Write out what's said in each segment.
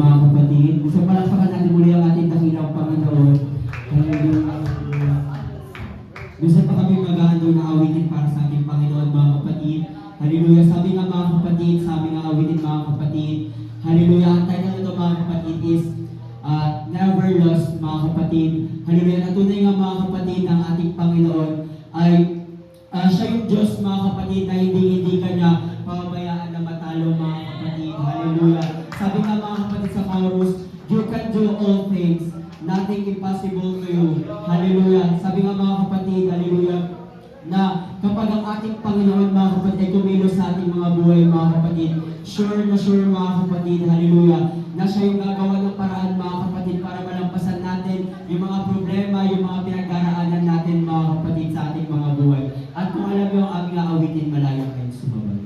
Mga kapatid, gusto palakpakan natin muli ang ating dakilang Panginoon. Gusto pa kami mag-aandong na awitin para sa ating Panginoon, mga kapatid. Hallelujah. Sabi nga mga kapatid, sabi nga awitin mga kapatid. Hallelujah. Ang title nito mga kapatid is Never Lost, mga kapatid. Hallelujah. Natunay nga mga kapatid ang ating Panginoon ay siya yung Diyos, mga kapatid, na hindi kanya pababayaan na matalo, mga kapatid. Hallelujah. Sabi nga mga kapatid sa chorus, you can do all things. Nothing impossible to you. Hallelujah. Sabi nga mga kapatid, hallelujah, na kapag ang ating Panginoon, mga kapatid, ay kumilos sa ating mga buhay, mga kapatid, sure na sure, mga kapatid, hallelujah, na siya yung gagawa ng paraan, mga kapatid, para malampasan natin yung mga problema, yung mga pinagdaraanan natin, mga kapatid, sa ating mga buhay. At kung alam niyo ang aming awitin, malayo kayong sumabay.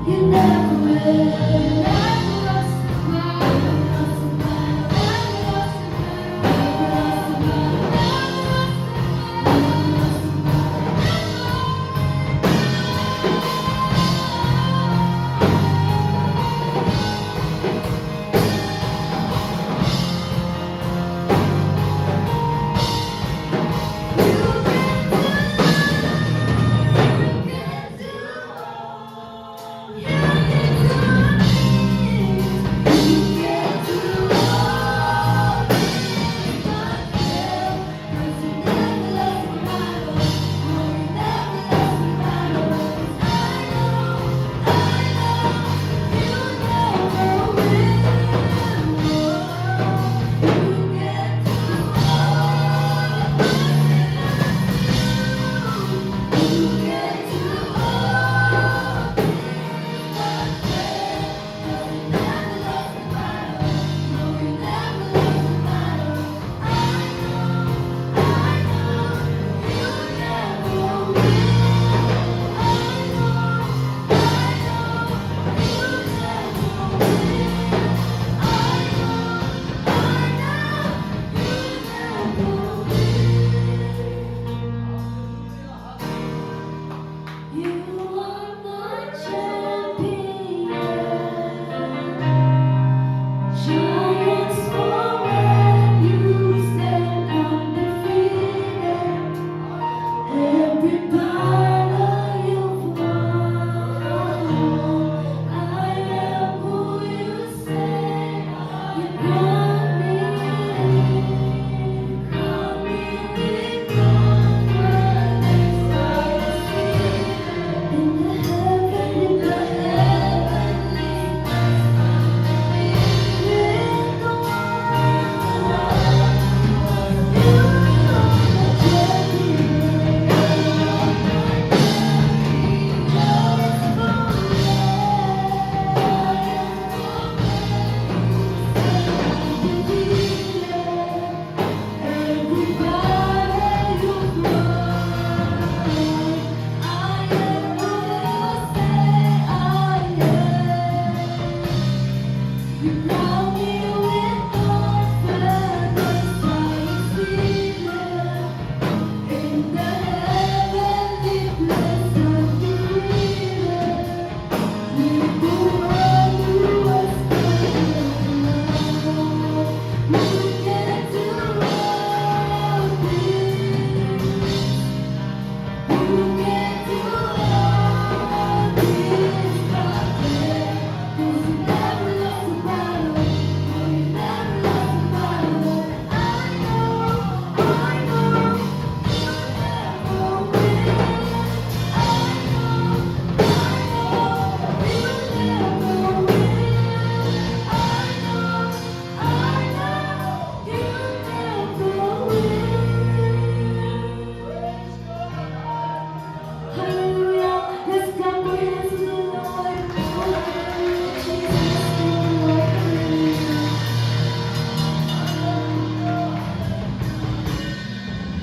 You never will.